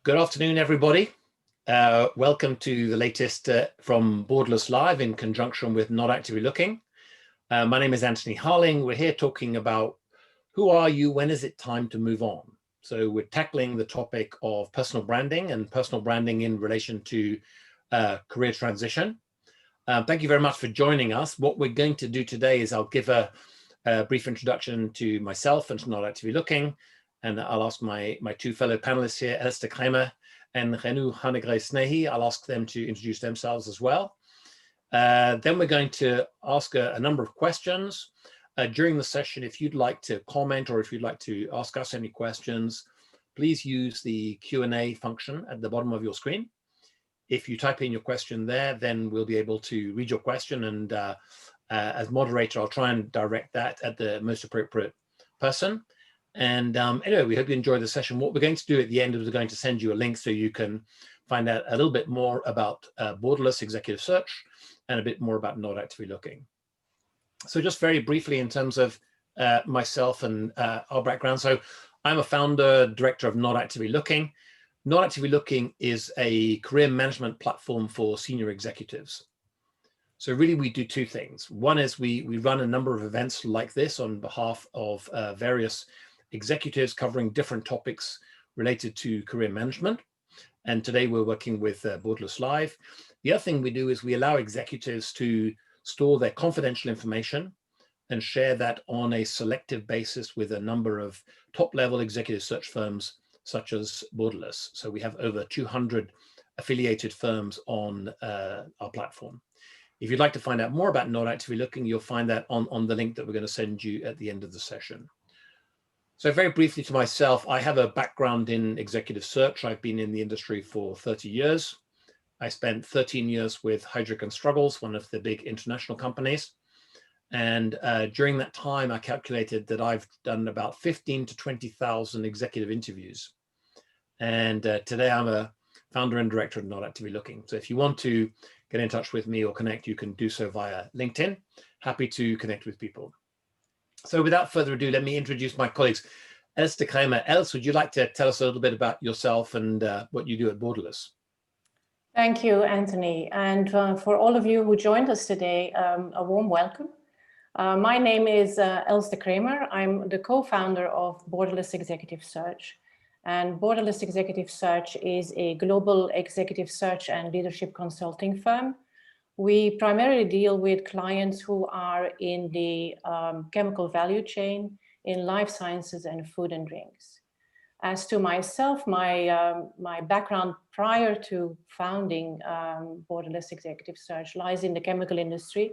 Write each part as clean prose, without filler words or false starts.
Good afternoon, everybody. Welcome to the latest from Borderless Live in conjunction with Not Actively Looking. My name is Anthony Harling. We're here talking about who are you, when is it time to move on? So we're tackling the topic of personal branding and personal branding in relation to career transition. Thank you very much for joining us. What we're going to do today is I'll give a brief introduction to myself and to Not Actively Looking. And I'll ask my two fellow panelists here, Cremer and Renu Hanegreefs-Snehi. I'll ask them to introduce themselves as well. Then we're going to ask a number of questions. During the session, if you'd like to comment or if you'd like to ask us any questions, please use the Q&A function at the bottom of your screen. If you type in your question there, then we'll be able to read your question, and as moderator, I'll try and direct that at the most appropriate person. And anyway, we hope you enjoy the session. What we're going to do at the end is we're going to send you a link so you can find out a little bit more about Borderless Executive Search and a bit more about Not Actively Looking. So just very briefly in terms of myself and our background. So I'm a founder, director of Not Actively Looking. Not Actively Looking is a career management platform for senior executives. So really we do two things. One is we run a number of events like this on behalf of various executives covering different topics related to career management. And today we're working with Borderless Live. The other thing we do is we allow executives to store their confidential information and share that on a selective basis with a number of top-level executive search firms such as Borderless. So we have over 200 affiliated firms on our platform. If you'd like to find out more about Not Actively Looking, you'll find that on the link that we're going to send you at the end of the session. So very briefly to myself, I have a background in executive search. I've been in the industry for 30 years. I spent 13 years with Heidrick & Struggles, one of the big international companies. And during that time, I calculated that I've done about 15 to 20,000 executive interviews. And today I'm a founder and director of Not Actively Looking. So if you want to get in touch with me or connect, you can do so via LinkedIn. Happy to connect with people. So without further ado, let me introduce my colleagues. Cremer. Els, would you like to tell us a little bit about yourself and what you do at Borderless? Thank you, Anthony. And for all of you who joined us today, a warm welcome. My name is Els Cremer. I'm the co-founder of Borderless Executive Search. And Borderless Executive Search is a global executive search and leadership consulting firm. We primarily deal with clients who are in the chemical value chain, in life sciences and food and drinks. As to myself, my background prior to founding Borderless Executive Search lies in the chemical industry,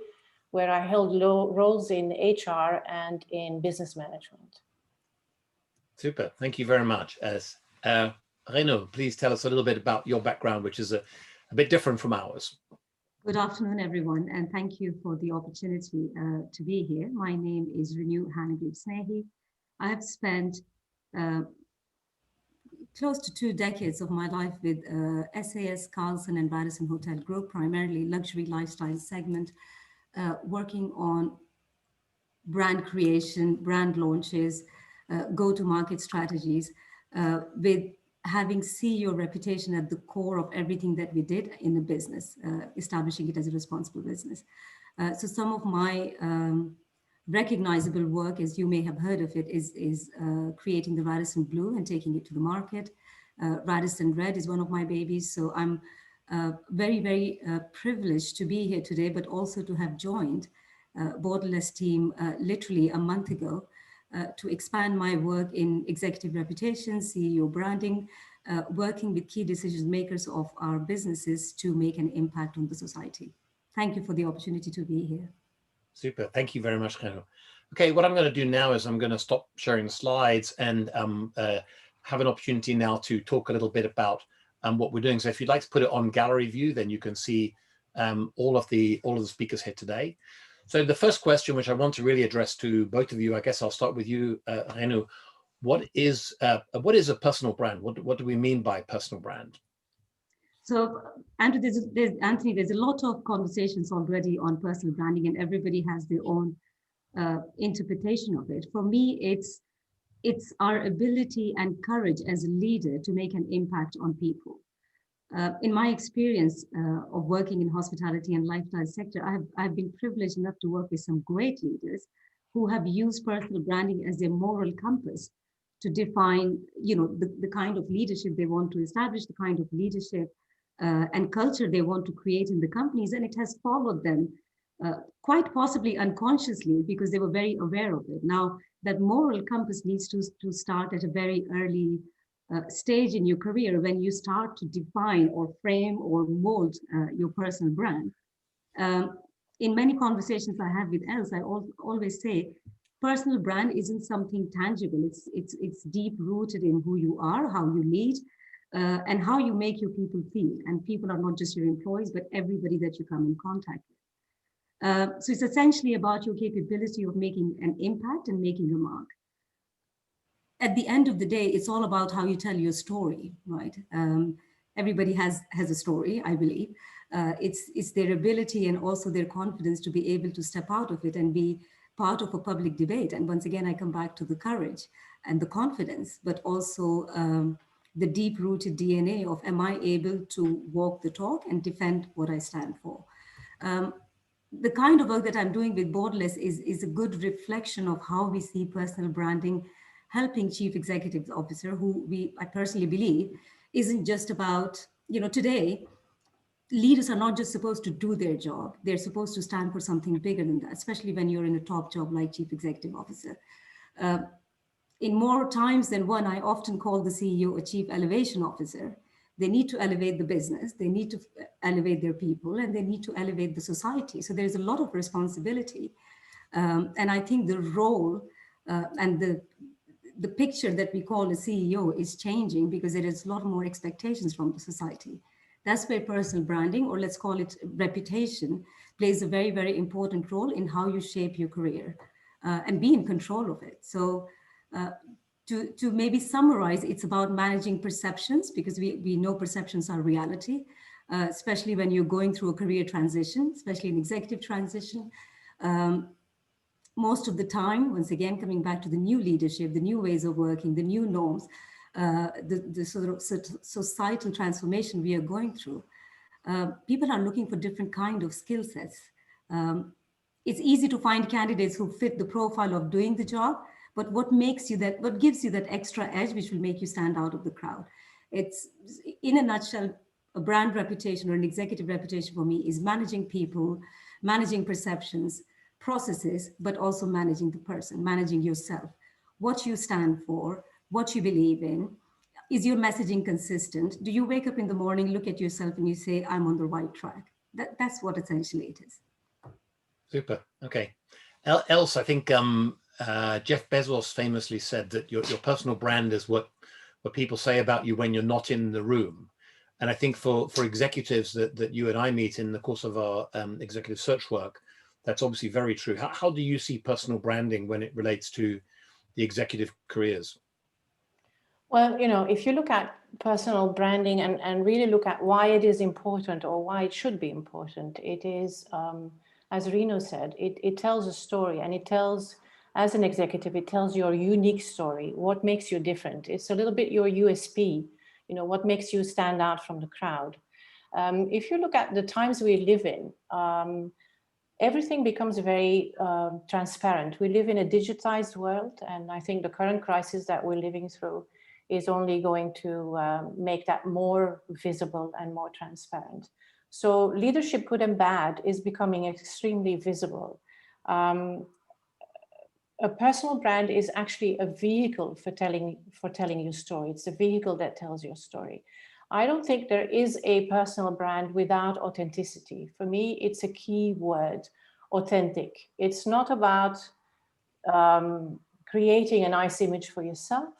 where I held roles in HR and in business management. Super, thank you very much. Renu, please tell us a little bit about your background, which is a bit different from ours. Good afternoon, everyone, and thank you for the opportunity to be here. My name is Renu Hanegreefs-Snehi. I have spent close to 2 decades of my life with SAS, Carlson, and Radisson Hotel Group, primarily luxury lifestyle segment, working on brand creation, brand launches, go-to-market strategies, with having CEO reputation at the core of everything that we did in the business, establishing it as a responsible business. So some of my recognizable work, as you may have heard of it, is creating the Radisson Blue and taking it to the market. Radisson Red is one of my babies. So I'm very, very privileged to be here today, but also to have joined Borderless team literally a month ago, to expand my work in executive reputation, CEO branding, working with key decision makers of our businesses to make an impact on the society. Thank you for the opportunity to be here. Super, thank you very much, Renu. Okay, what I'm going to do now is I'm going to stop sharing the slides and have an opportunity now to talk a little bit about what we're doing. So if you'd like to put it on gallery view, then you can see all of the speakers here today. So the first question, which I want to really address to both of you, I guess I'll start with you, Renu. What is a personal brand? What do we mean by personal brand? So, Anthony, there's a lot of conversations already on personal branding, and everybody has their own interpretation of it. For me, it's it's our ability and courage as a leader to make an impact on people. In my experience of working in hospitality and lifestyle sector, I've been privileged enough to work with some great leaders who have used personal branding as their moral compass to define, the kind of leadership they want to establish, the kind of leadership and culture they want to create in the companies, and it has followed them quite possibly unconsciously because they were very aware of it. Now, that moral compass needs to start at a very early stage in your career when you start to define or frame or mold your personal brand. In many conversations I have with Els, I always say personal brand isn't something tangible. It's deep rooted in who you are, how you lead, and how you make your people feel. And people are not just your employees, but everybody that you come in contact with. So it's essentially about your capability of making an impact and making a mark. At the end of the day, it's all about how you tell your story, right? Everybody has a story, I believe. It's their ability and also their confidence to be able to step out of it and be part of a public debate. And once again, I come back to the courage and the confidence, but also the deep-rooted DNA of, am I able to walk the talk and defend what I stand for? The kind of work that I'm doing with Borderless is a good reflection of how we see personal branding helping chief executive officer, who I personally believe isn't just about, today, leaders are not just supposed to do their job. They're supposed to stand for something bigger than that, especially when you're in a top job like chief executive officer. In more times than one, I often call the CEO a chief elevation officer. They need to elevate the business, they need to elevate their people, and they need to elevate the society. So there's a lot of responsibility. And I think the role and the picture that we call a CEO is changing because there is a lot more expectations from the society. That's where personal branding, or let's call it reputation, plays a very, very important role in how you shape your career and be in control of it. So to maybe summarize, it's about managing perceptions, because we know perceptions are reality, especially when you're going through a career transition, especially an executive transition. Most of the time, once again, coming back to the new leadership, the new ways of working, the new norms, the sort of societal transformation we are going through, people are looking for different kind of skill sets. It's easy to find candidates who fit the profile of doing the job, but what gives you that extra edge, which will make you stand out of the crowd? It's, in a nutshell, a brand reputation or an executive reputation for me is managing people, managing perceptions, processes, but also managing the person, managing yourself, what you stand for, what you believe in. Is your messaging consistent? Do you wake up in the morning, look at yourself and you say, I'm on the right track? That's what essentially it is. Super. Okay. Else, I think Jeff Bezos famously said that your personal brand is what people say about you when you're not in the room. And I think for executives that you and I meet in the course of our executive search work, that's obviously very true. How do you see personal branding when it relates to the executive careers? Well, if you look at personal branding and really look at why it is important or why it should be important, it is, as Renu said, it tells a story, and it tells, as an executive, it tells your unique story, what makes you different. It's a little bit your USP, what makes you stand out from the crowd. If you look at the times we live in, everything becomes very transparent. We live in a digitized world, and I think the current crisis that we're living through is only going to make that more visible and more transparent. So leadership, good and bad, is becoming extremely visible. A personal brand is actually a vehicle for telling your story. It's a vehicle that tells your story. I don't think there is a personal brand without authenticity. For me, it's a key word, authentic. It's not about creating a nice image for yourself,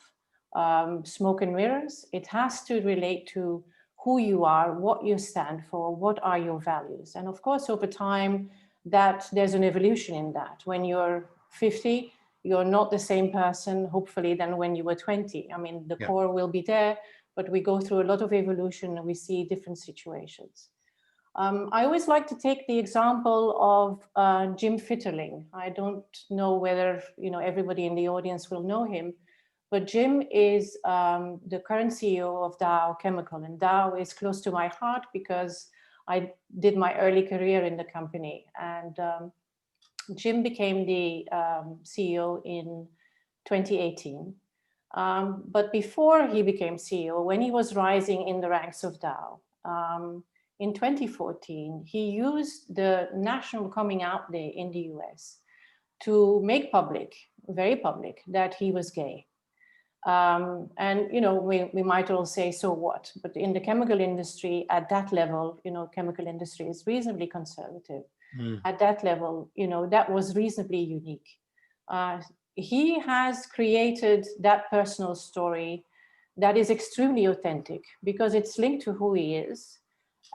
smoke and mirrors. It has to relate to who you are, what you stand for, what are your values. And of course, over time, there's an evolution in that. When you're 50, you're not the same person, hopefully, than when you were 20. I mean, the core will be there, but we go through a lot of evolution and we see different situations. I always like to take the example of Jim Fitterling. I don't know whether everybody in the audience will know him, but Jim is the current CEO of Dow Chemical, and Dow is close to my heart because I did my early career in the company. And Jim became the CEO in 2018. But before he became CEO, when he was rising in the ranks of Dow, in 2014, he used the National Coming Out Day in the US to make public, very public, that he was gay. And, you know, we might all say, so what? But in the chemical industry, at that level, you know, chemical industry is reasonably conservative. At that level, you know, that was reasonably unique. He has created that personal story that is extremely authentic because it's linked to who he is.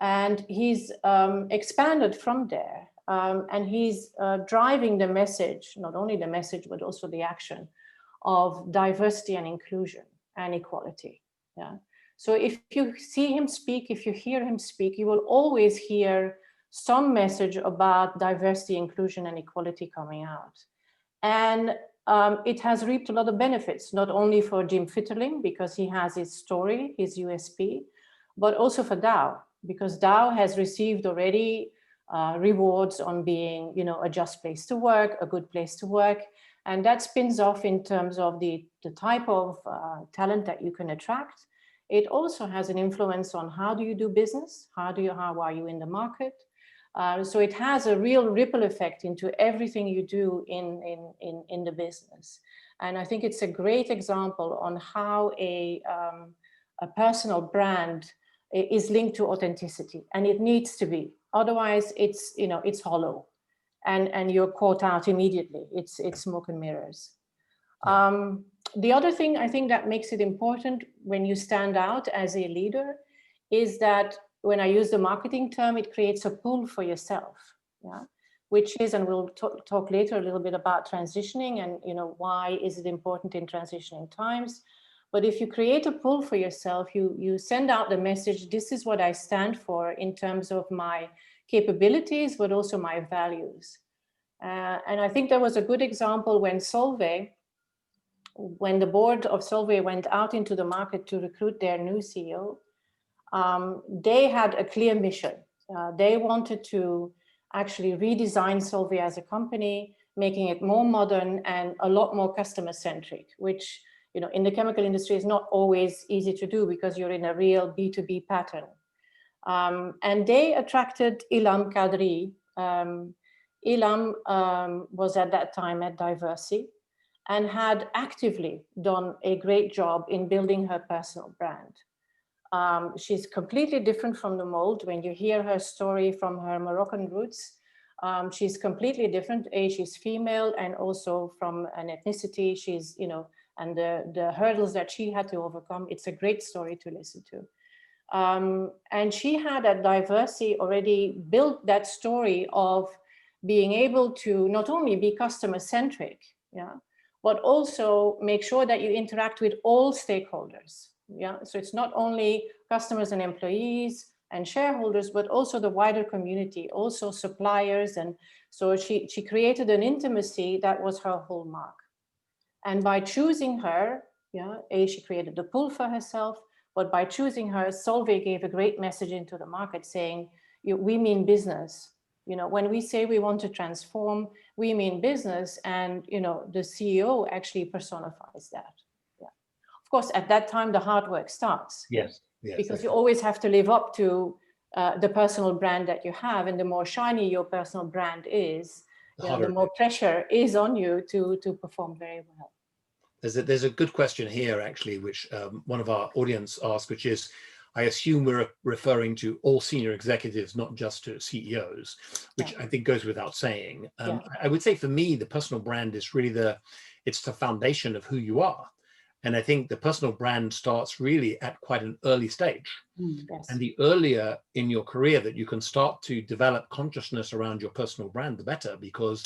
And he's expanded from there. And he's driving the message, not only the message, but also the action of diversity and inclusion and equality. Yeah. So if you see him speak, if you hear him speak, you will always hear some message about diversity, inclusion, and equality coming out. And it has reaped a lot of benefits, not only for Jim Fitterling, because he has his story, his USP, but also for Dow, because Dow has received already rewards on being, you know, a just place to work, a good place to work. And that spins off in terms of the type of talent that you can attract. It also has an influence on how do you do business? How are you in the market? So it has a real ripple effect into everything you do in the business. And I think it's a great example on how a personal brand is linked to authenticity, and it needs to be. Otherwise, it's, you know, it's hollow, and you're caught out immediately. It's smoke and mirrors. Yeah. The other thing I think that makes it important when you stand out as a leader is that when I use the marketing term, it creates a pull for yourself, yeah, which is, and we'll talk later a little bit about transitioning and, you know, why is it important in transitioning times. But if you create a pull for yourself, you send out the message, this is what I stand for in terms of my capabilities, but also my values. And I think there was a good example when the board of Solvay went out into the market to recruit their new CEO. They had a clear mission. They wanted to actually redesign Solvay as a company, making it more modern and a lot more customer-centric, which, you know, in the chemical industry is not always easy to do because you're in a real B2B pattern. And they attracted Ilham Kadri. Ilham was at that time at Diversey and had actively done a great job in building her personal brand. She's completely different from the mold. When you hear her story from her Moroccan roots, she's completely different. She's female, and also from an ethnicity, she's, you know, and the hurdles that she had to overcome. It's a great story to listen to. And she had at Diversey already built that story of being able to not only be customer-centric, yeah, but also make sure that you interact with all stakeholders. Yeah, so it's not only customers and employees and shareholders, but also the wider community, also suppliers. And so she created an intimacy that was her hallmark. And by choosing her, yeah, she created the pull for herself, but by choosing her, Solvay gave a great message into the market saying, we mean business. You know, when we say we want to transform, we mean business. And, you know, the CEO actually personifies that. Of course, at that time, the hard work starts. Yes, yes. Because you always have to live up to the personal brand that you have. And the more shiny your personal brand is, the more pressure is on you to perform very well. There's a good question here, actually, which one of our audience asked, which is, I assume we're referring to all senior executives, not just to CEOs, which I think goes without saying. I would say for me, the personal brand is really it's the foundation of who you are. And I think the personal brand starts really at quite an early stage. Yes. And the earlier in your career that you can start to develop consciousness around your personal brand, the better, because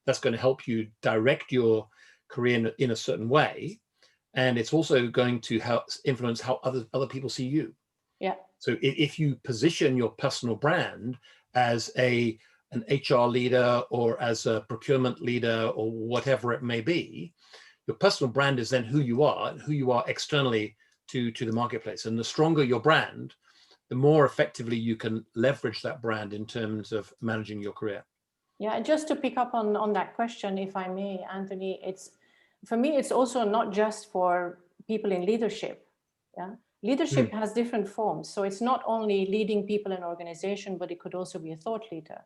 that's going to help you direct your career in a certain way. And it's also going to help influence how other people see you. Yeah. So if you position your personal brand as an HR leader or as a procurement leader or whatever it may be, your personal brand is then who you are externally to the marketplace. And the stronger your brand, the more effectively you can leverage that brand in terms of managing your career. Yeah, and just to pick up on that question, if I may, Anthony, for me, it's also not just for people in leadership. Yeah, leadership has different forms. So it's not only leading people in an organization, but it could also be a thought leader.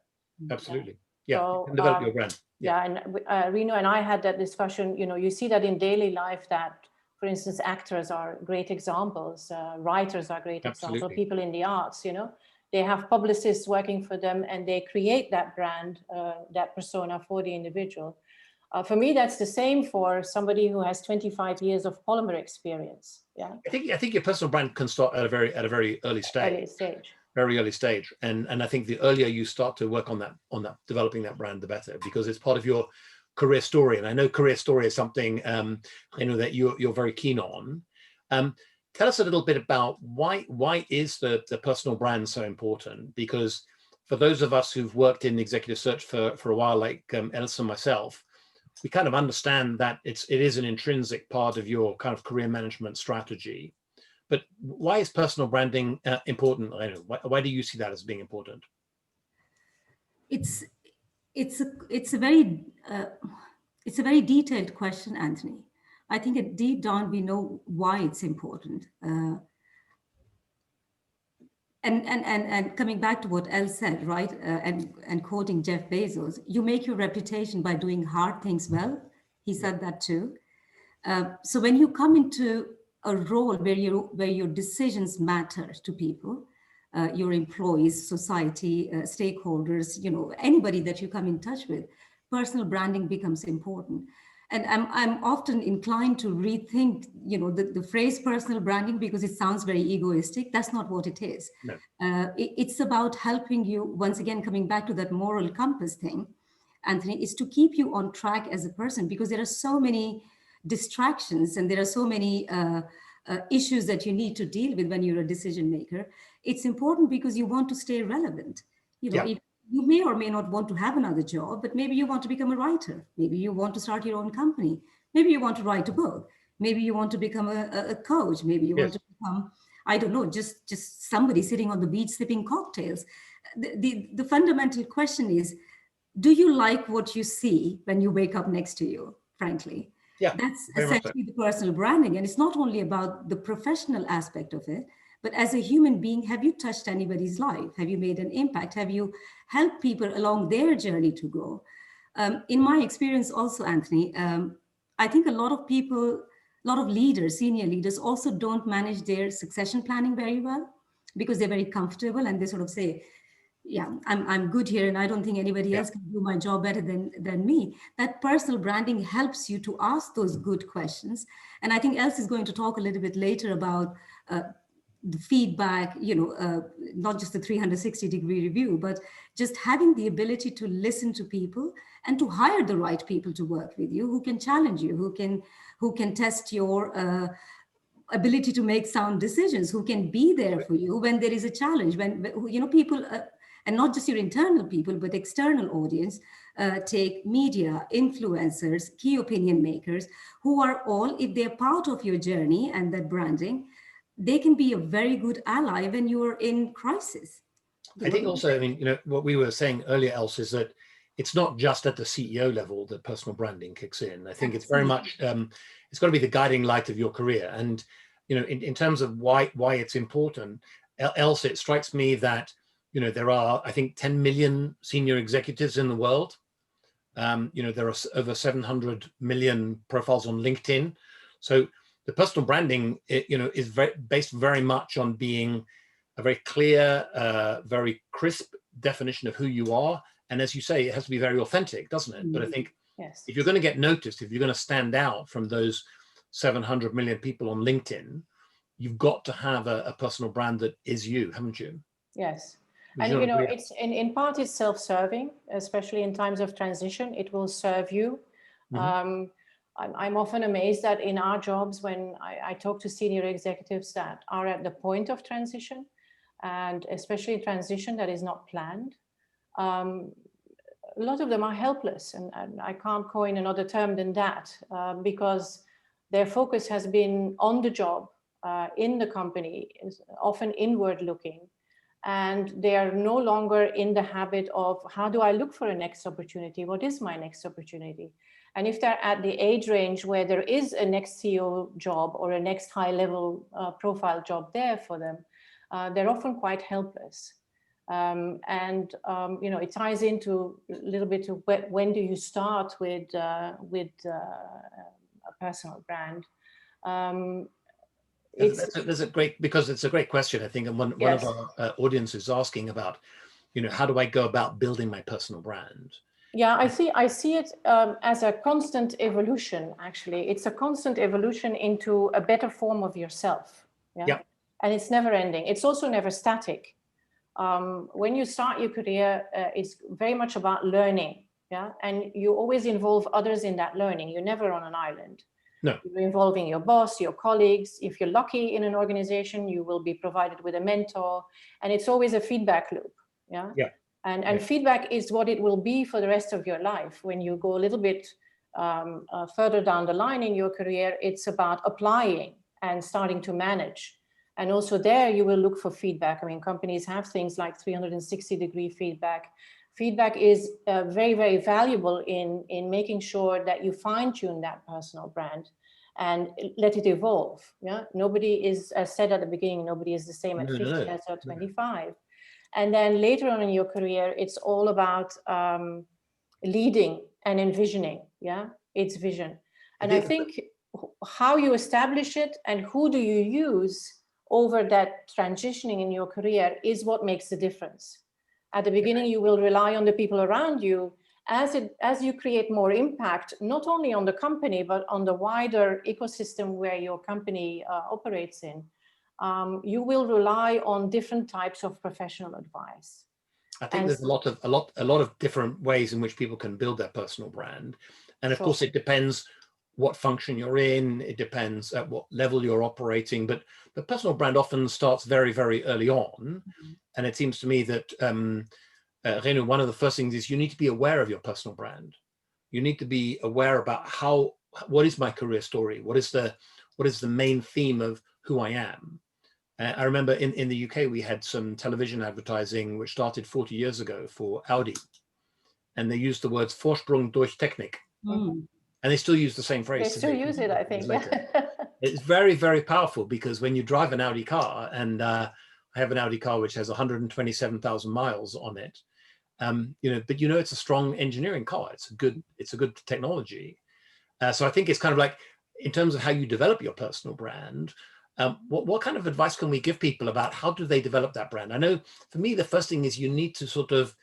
Absolutely. Yeah, So, you can develop your brand. Yeah, and Renu and I had that discussion. You know, you see that in daily life that, for instance, actors are great examples, writers are great examples, people in the arts, you know, they have publicists working for them and they create that brand, that persona for the individual. For me, that's the same for somebody who has 25 years of polymer experience. Yeah, I think your personal brand can start at a very early stage. Very early stage, and I think the earlier you start to work on that developing that brand, the better, because it's part of your career story. And I know career story is something that you're very keen on. Tell us a little bit about why is the personal brand so important? Because for those of us who've worked in executive search for a while, like Elsa and myself, we kind of understand that it is an intrinsic part of your kind of career management strategy. But why is personal branding important? I know. Why do you see that as being important? It's a very detailed question, Anthony. I think deep down we know why it's important. And coming back to what Elle said, right, and quoting Jeff Bezos, you make your reputation by doing hard things well. He said that too. So when you come into a role where your decisions matter to people, your employees, society, stakeholders, you know, anybody that you come in touch with, personal branding becomes important. And I'm often inclined to rethink, you know, the phrase personal branding because it sounds very egoistic. That's not what it is. No. It's about helping you, once again, coming back to that moral compass thing, Anthony, is to keep you on track as a person, because there are so many distractions and there are so many issues that you need to deal with when you're a decision maker. It's important because you want to stay relevant. You know, you may or may not want to have another job, but maybe you want to become a writer. Maybe you want to start your own company. Maybe you want to write a book. Maybe you want to become a coach. Maybe you want to become, I don't know, just somebody sitting on the beach sipping cocktails. The fundamental question is, do you like what you see when you wake up next to you, frankly? Yeah, that's essentially the personal branding. And it's not only about the professional aspect of it, but as a human being, have you touched anybody's life? Have you made an impact? Have you helped people along their journey to grow? In my experience also, Anthony, I think a lot of people, a lot of leaders, senior leaders also don't manage their succession planning very well because they're very comfortable and they sort of say, yeah, I'm good here and I don't think anybody else can do my job better than me. That personal branding helps you to ask those good questions. And I think Els is going to talk a little bit later about the feedback, you know, not just the 360-degree review, but just having the ability to listen to people and to hire the right people to work with you, who can challenge you, who can test your ability to make sound decisions, who can be there for you when there is a challenge, when you know, people, and not just your internal people, but external audience, take media, influencers, key opinion makers, who are all, if they're part of your journey and that branding, they can be a very good ally when you're in crisis. I think also, I mean, you know, what we were saying earlier, Else, is that it's not just at the CEO level that personal branding kicks in. I think it's very much, it's got to be the guiding light of your career. And, you know, in terms of why it's important, Else, it strikes me that, you know, there are, I think, 10 million senior executives in the world. You know, there are over 700 million profiles on LinkedIn. So the personal branding, you know, is based very much on being a very clear, very crisp definition of who you are. And as you say, it has to be very authentic, doesn't it? But I think if you're going to get noticed, if you're going to stand out from those 700 million people on LinkedIn, you've got to have a personal brand that is you, haven't you? Yes. And, you know, it's in part it's self-serving, especially in times of transition. It will serve you. I'm often amazed that in our jobs, when I talk to senior executives that are at the point of transition, and especially transition that is not planned, a lot of them are helpless, and I can't coin another term than that, because their focus has been on the job, in the company, is often inward looking, and they are no longer in the habit of, how do I look for a next opportunity? What is my next opportunity? And if they're at the age range where there is a next CEO job or a next high level profile job there for them, they're often quite helpless. You know, it ties into a little bit to when do you start with a personal brand? That's a great, because it's a great question, I think, and one Yes. of our audience is asking about, you know, how do I go about building my personal brand? Yeah, I see it as a constant evolution. Actually, it's a constant evolution into a better form of yourself. Yeah, yeah. And it's never ending. It's also never static. When you start your career, it's very much about learning. Yeah, and you always involve others in that learning. You're never on an island. No. You're involving your boss, your colleagues. If you're lucky in an organization, you will be provided with a mentor, and it's always a feedback loop. Yeah. Yeah. And feedback is what it will be for the rest of your life. When you go a little bit further down the line in your career, it's about applying and starting to manage. And also there you will look for feedback. I mean, companies have things like 360-degree feedback. Feedback is very, very valuable in making sure that you fine-tune that personal brand and let it evolve. Yeah, nobody is, as said at the beginning, nobody is the same at 50 as at 25. And then later on in your career, it's all about leading and envisioning. Yeah, it's vision. And I think how you establish it and who do you use over that transitioning in your career is what makes the difference. At the beginning, you will rely on the people around you. As you create more impact, not only on the company, but on the wider ecosystem where your company operates in, you will rely on different types of professional advice. I think there's a lot of different ways in which people can build their personal brand. And of course, it depends what function you're in. It depends at what level you're operating. But the personal brand often starts very, very early on. Mm-hmm. And it seems to me that, Renu, one of the first things is you need to be aware of your personal brand. You need to be aware about what is my career story? What is the main theme of who I am? I remember in the UK, we had some television advertising which started 40 years ago for Audi. And they used the words Vorsprung durch Technik. Mm. And they still use the same phrase. They still use it, I think. It's very, very powerful, because when you drive an Audi car, and I have an Audi car which has 127,000 miles on it, you know, but you know it's a strong engineering car. It's a good technology. So I think it's kind of like, in terms of how you develop your personal brand, what kind of advice can we give people about how do they develop that brand? I know for me, the first thing is you need to sort of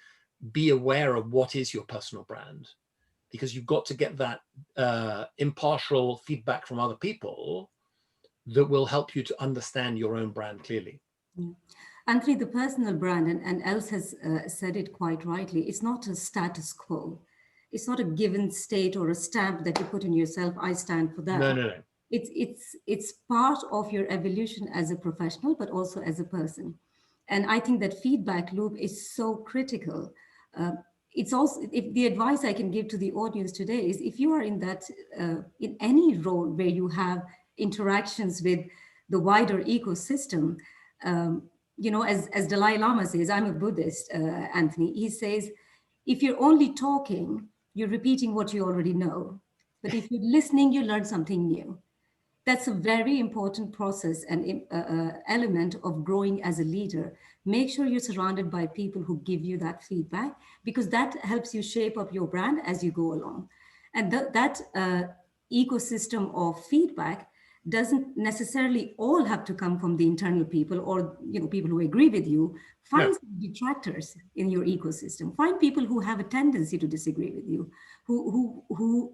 be aware of what is your personal brand, because you've got to get that impartial feedback from other people that will help you to understand your own brand clearly. Yeah. Anthony, the personal brand, and Els has said it quite rightly, it's not a status quo. It's not a given state or a stamp that you put on yourself, I stand for that. No. It's part of your evolution as a professional, but also as a person. And I think that feedback loop is so critical. It's also, if the advice I can give to the audience today is, if you are in that, in any role where you have interactions with the wider ecosystem, you know, as Dalai Lama says, I'm a Buddhist, Anthony, he says, if you're only talking, you're repeating what you already know. But if you're listening, you learn something new. That's a very important process and element of growing as a leader. Make sure you're surrounded by people who give you that feedback, because that helps you shape up your brand as you go along. And that ecosystem of feedback doesn't necessarily all have to come from the internal people, or, you know, people who agree with you. Find some detractors in your ecosystem. Find people who have a tendency to disagree with you, who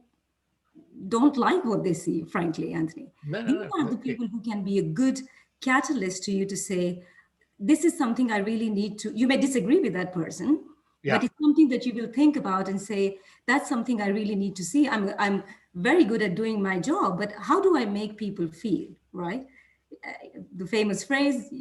don't like what they see, frankly, Anthony. These are the people who can be a good catalyst to you to say, this is something I really need to, you may disagree with that person, but it's something that you will think about and say, that's something I really need to see. I'm very good at doing my job, but how do I make people feel, right? The famous phrase,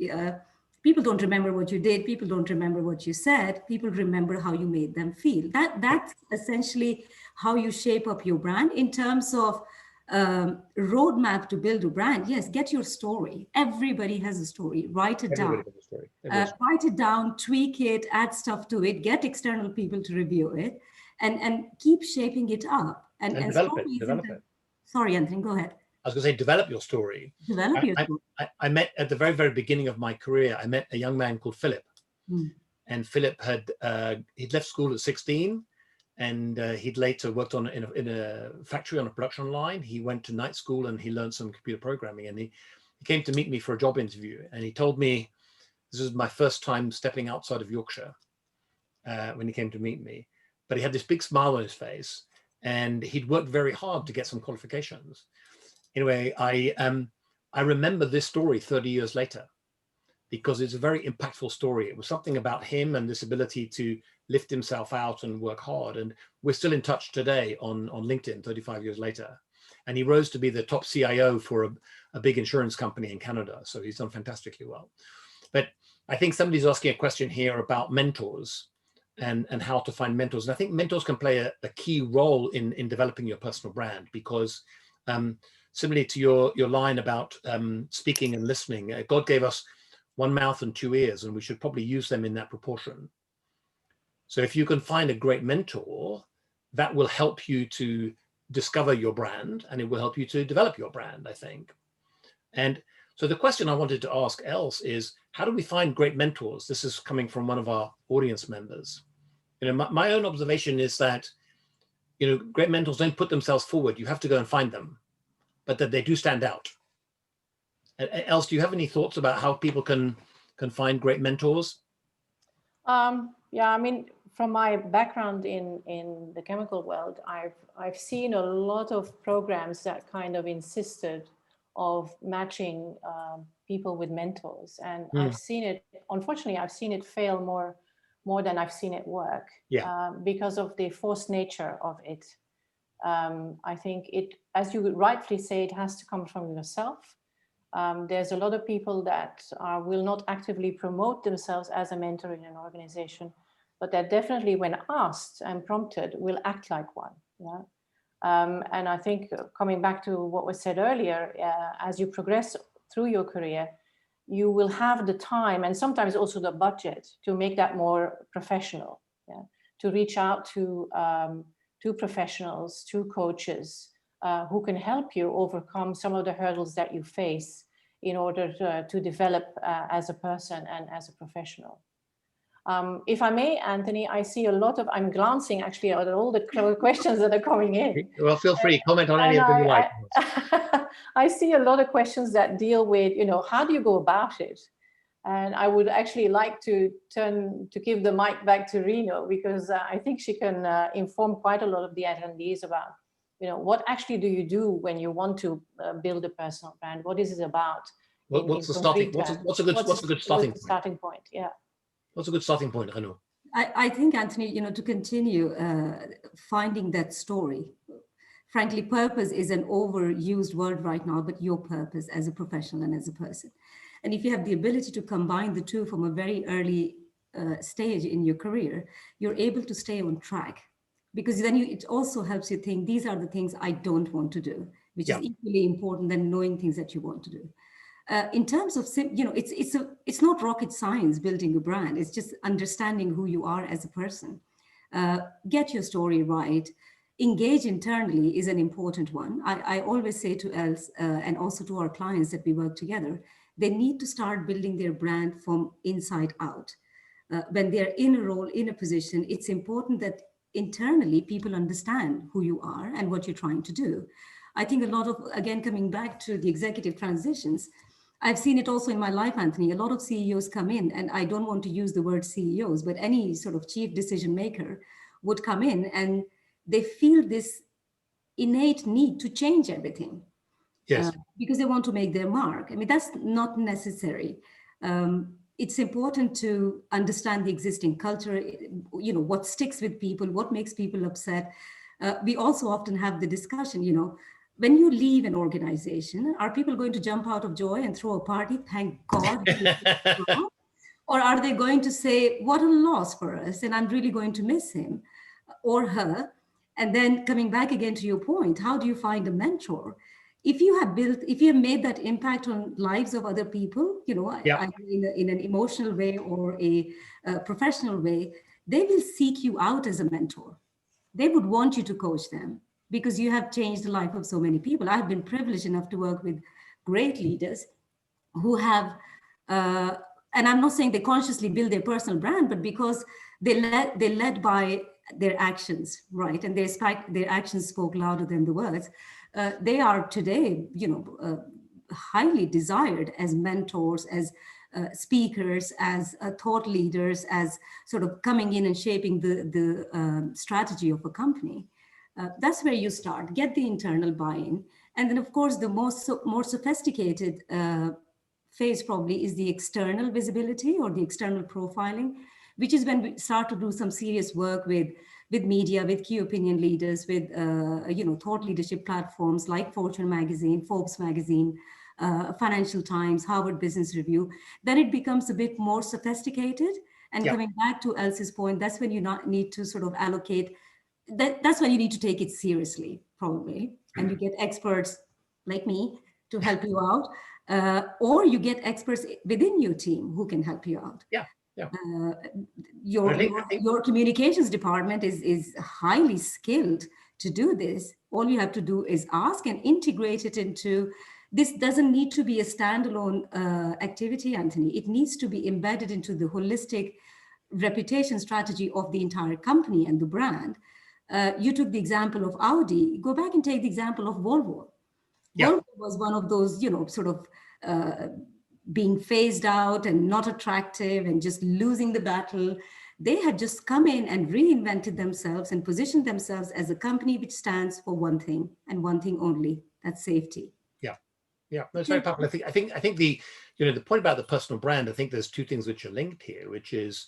people don't remember what you did. People don't remember what you said. People remember how you made them feel. That's essentially how you shape up your brand in terms of roadmap to build a brand. Yes, get your story. Everybody has a story. Write it down. Has a story. Write it down, tweak it, add stuff to it, get external people to review it, and keep shaping it up. And develop it. Sorry, Anthony, go ahead. I was going to say, develop your story. I met at the very, very beginning of my career, I met a young man called Philip. And Philip he'd left school at 16, and he'd later worked in a factory on a production line. He went to night school and he learned some computer programming, and he came to meet me for a job interview. And he told me, this was my first time stepping outside of Yorkshire when he came to meet me. But he had this big smile on his face, and he'd worked very hard to get some qualifications. Anyway, I remember this story 30 years later, because it's a very impactful story. It was something about him and this ability to lift himself out and work hard. And we're still in touch today on LinkedIn 35 years later. And he rose to be the top CIO for a big insurance company in Canada. So he's done fantastically well. But I think somebody's asking a question here about mentors and how to find mentors. And I think mentors can play a key role in developing your personal brand, because similarly to your line about speaking and listening, God gave us one mouth and two ears, and we should probably use them in that proportion. So if you can find a great mentor, that will help you to discover your brand, and it will help you to develop your brand, I think. And so the question I wanted to ask Els is, how do we find great mentors? This is coming from one of our audience members. My own observation is that, great mentors don't put themselves forward. You have to go and find them, but that they do stand out. Els, do you have any thoughts about how people can find great mentors? Yeah, I mean, from my background in the chemical world, I've seen a lot of programs that kind of insisted of matching people with mentors, and I've seen it. Unfortunately, I've seen it fail more than I've seen it work. Because of the forced nature of it. I think it, as you rightfully say, it has to come from yourself. There's a lot of people that will not actively promote themselves as a mentor in an organization, but that definitely, when asked and prompted, will act like one. And I think, coming back to what was said earlier, as you progress through your career, you will have the time and sometimes also the budget to make that more professional, to reach out to professionals, to coaches who can help you overcome some of the hurdles that you face in order to develop as a person and as a professional. If I may, Anthony, I see a lot of, I'm glancing actually at all the questions that are coming in. Well, feel free, comment on any of them you like. I see a lot of questions that deal with, how do you go about it? And I would actually like to give the mic back to Renu, because I think she can inform quite a lot of the attendees about, what actually do you do when you want to build a personal brand? What is it about? What's a good starting point? Yeah. What's a good starting point, Renu? I think, Anthony, to continue finding that story. Frankly, purpose is an overused word right now, but your purpose as a professional and as a person. And if you have the ability to combine the two from a very early stage in your career, you're able to stay on track, because then it also helps you think, these are the things I don't want to do, which is equally important than knowing things that you want to do. In terms of, it's not rocket science building a brand. It's just understanding who you are as a person. Get your story right. Engage internally is an important one. I always say to Els and also to our clients that we work together, they need to start building their brand from inside out. When they're in a role, in a position, it's important that internally people understand who you are and what you're trying to do. I think a lot of, again, coming back to the executive transitions, I've seen it also in my life, Anthony. A lot of CEOs come in, and I don't want to use the word CEOs, but any sort of chief decision maker would come in and they feel this innate need to change everything. Yes. Because they want to make their mark. I mean, that's not necessary. It's important to understand the existing culture, what sticks with people, what makes people upset. We also often have the discussion, when you leave an organization, are people going to jump out of joy and throw a party? Thank God. Or are they going to say, what a loss for us, and I'm really going to miss him or her? And then coming back again to your point, how do you find a mentor? If you have built, if you have made that impact on lives of other people, Yeah. in an emotional way or a professional way, they will seek you out as a mentor. They would want you to coach them because you have changed the life of so many people. I've been privileged enough to work with great leaders who have, uh, and I'm not saying they consciously build their personal brand, but because they led by their actions, right? And their actions spoke louder than the words. They are today, highly desired as mentors, as speakers, as thought leaders, as sort of coming in and shaping the strategy of a company. That's where you start. Get the internal buy-in, and then, of course, the more sophisticated phase probably is the external visibility or the external profiling, which is when we start to do some serious work with media, with key opinion leaders, with thought leadership platforms like Fortune magazine, Forbes magazine, Financial Times, Harvard Business Review. Then it becomes a bit more sophisticated. And Yeah. coming back to Else's point, that's when you not need to sort of allocate. That's when you need to take it seriously, probably, and you get experts like me to help you out, or you get experts within your team who can help you out. Yeah. Yeah. Your communications department is highly skilled to do this. All you have to do is ask and integrate it into. This doesn't need to be a standalone activity, Anthony. It needs to be embedded into the holistic reputation strategy of the entire company and the brand. You took the example of Audi. Go back and take the example of Volvo. Yeah. Volvo was one of those, sort of being phased out and not attractive and just losing the battle. They had just come in and reinvented themselves and positioned themselves as a company which stands for one thing and one thing only, that's safety. Yeah. Yeah, that's very powerful. I think the the point about the personal brand, I think there's two things which are linked here, which is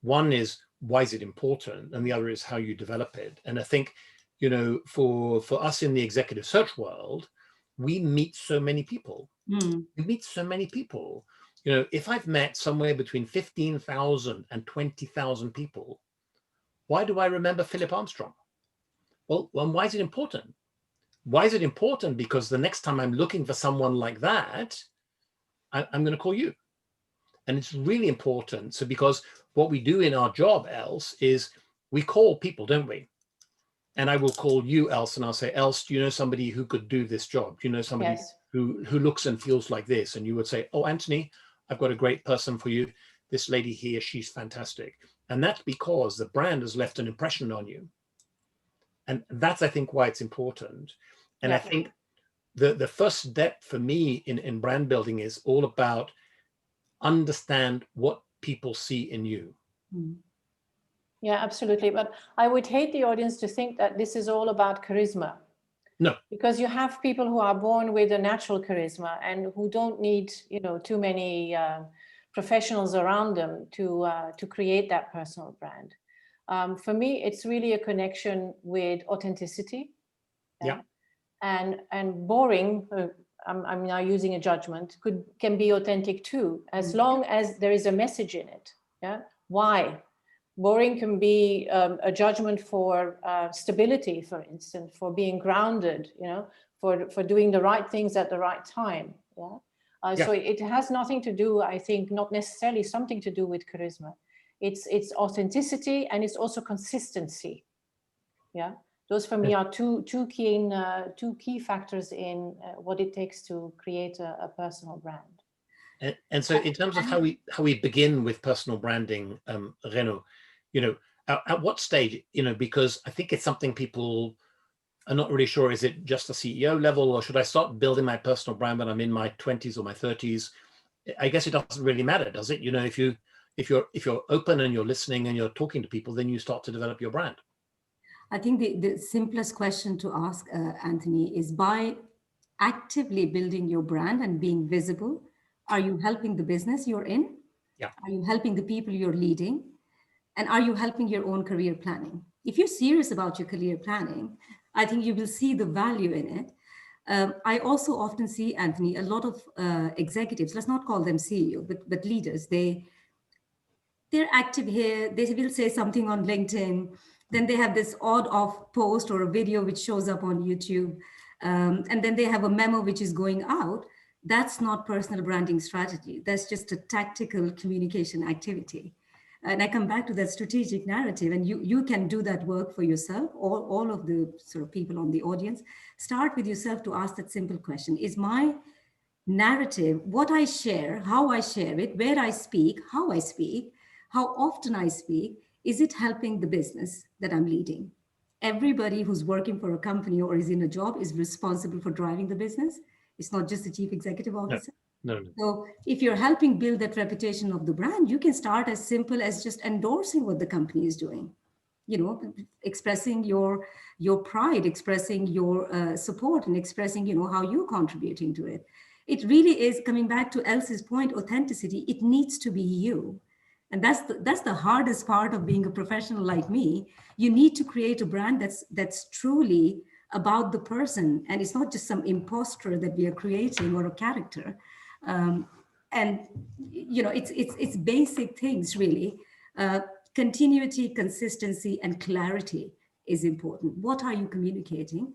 one is why is it important, and the other is how you develop it. And I think for us in the executive search world, we meet so many people. We meet so many people. If I've met somewhere between 15,000 and 20,000 people, why do I remember Philip Armstrong? Well, why is it important? Why is it important? Because the next time I'm looking for someone like that, I'm going to call you. And it's really important. So because what we do in our job, Else, is we call people, don't we? And I will call you, Else, and I'll say, Else, do you know somebody who could do this job? Do you know somebody Yes. who looks and feels like this? And you would say, oh, Anthony, I've got a great person for you. This lady here, she's fantastic. And that's because the brand has left an impression on you. And that's, I think, why it's important. And I think the first step for me in brand building is all about understand what people see in you. Yeah, absolutely. But I would hate the audience to think that this is all about charisma. No. Because you have people who are born with a natural charisma and who don't need, too many professionals around them to create that personal brand. For me, it's really a connection with authenticity. Yeah. And boring, I'm now using a judgment, can be authentic too, as long as there is a message in it. Yeah. Why? Boring can be a judgment for stability, for instance, for being grounded, for doing the right things at the right time. Yeah. So it has nothing to do, I think, not necessarily something to do with charisma. It's authenticity, and it's also consistency. Yeah. Those for me are two key factors in what it takes to create a personal brand. And so in terms of how we begin with personal branding, Renu, at what stage, because I think it's something people are not really sure, is it just a CEO level, or should I start building my personal brand when I'm in my 20s or my 30s? I guess it doesn't really matter, does it? If you're open and you're listening and you're talking to people, then you start to develop your brand. I think the simplest question to ask, Anthony, is by actively building your brand and being visible, are you helping the business you're in? Yeah. Are you helping the people you're leading? And are you helping your own career planning? If you're serious about your career planning, I think you will see the value in it. I also often see, Anthony, a lot of executives, let's not call them CEO, but leaders, they they're active here. They will say something on LinkedIn. Then they have this odd off post or a video which shows up on YouTube. And then they have a memo which is going out. That's not personal branding strategy. That's just a tactical communication activity. And I come back to that strategic narrative, and you can do that work for yourself, all of the sort of people on the audience. Start with yourself to ask that simple question. Is my narrative, what I share, how I share it, where I speak, how I speak, how often I speak, is it helping the business that I'm leading? Everybody who's working for a company or is in a job is responsible for driving the business. It's not just the chief executive officer. No. So if you're helping build that reputation of the brand, you can start as simple as just endorsing what the company is doing. You know, expressing your pride, expressing your support, and expressing, you know, how you're contributing to it. It really is, coming back to Else's point, authenticity. It needs to be you. And that's the hardest part of being a professional like me. You need to create a brand that's truly about the person, and it's not just some imposter that we are creating or a character. And you know, it's basic things really. Continuity, consistency, and clarity is important. What are you communicating,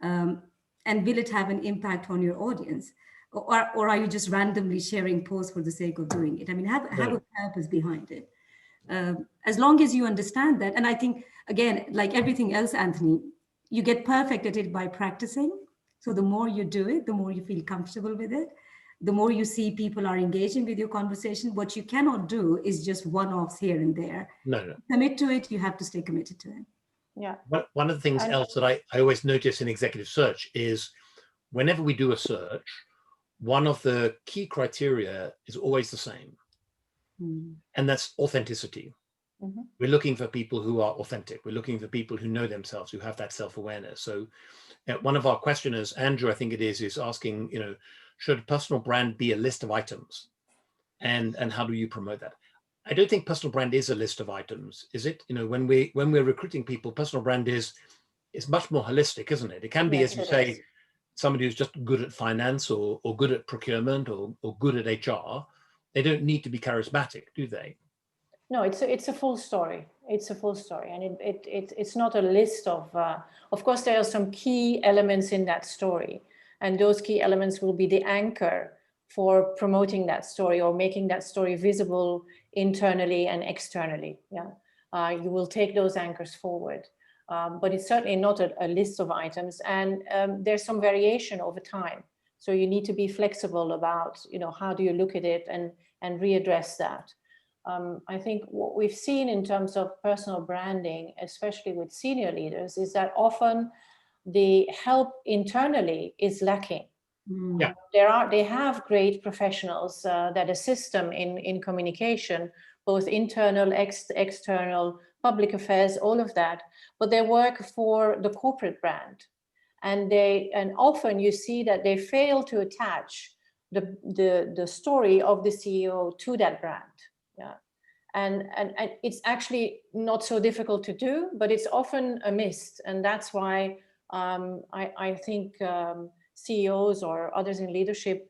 and will it have an impact on your audience? Or are you just randomly sharing posts for the sake of doing it? I mean, have a purpose behind it. As long as you understand that, and I think, again, like everything else, Anthony, you get perfect at it by practicing. So the more you do it, the more you feel comfortable with it, the more you see people are engaging with your conversation. What you cannot do is just one-offs here and there. No. Commit to it, you have to stay committed to it. Yeah. One of the things else that I always notice in executive search is whenever we do a search, one of the key criteria is always the same, and that's authenticity. We're looking for people who are authentic. We're looking for people who know themselves, who have that self-awareness. So one of our questioners, Andrew, I think it is asking, you know, should personal brand be a list of items? And how do you promote that? I don't think personal brand is a list of items, is it? You know, when we're recruiting people, personal brand is much more holistic, isn't it? It can be, as you say, somebody who's just good at finance or good at procurement or good at HR. They don't need to be charismatic, do they? No, it's a full story. It's a full story, and it's not a list of. Of course, there are some key elements in that story, and those key elements will be the anchor for promoting that story or making that story visible internally and externally. Yeah, you will take those anchors forward, but it's certainly not a list of items, and there's some variation over time. So you need to be flexible about, you know, how do you look at it and readdress that. I think what we've seen in terms of personal branding, especially with senior leaders, is that often the help internally is lacking. Yeah. They have great professionals that assist them in communication, both internal, external, public affairs, all of that, but they work for the corporate brand. And often you see that they fail to attach the story of the CEO to that brand. Yeah, and it's actually not so difficult to do, but it's often a miss, and that's why I think CEOs or others in leadership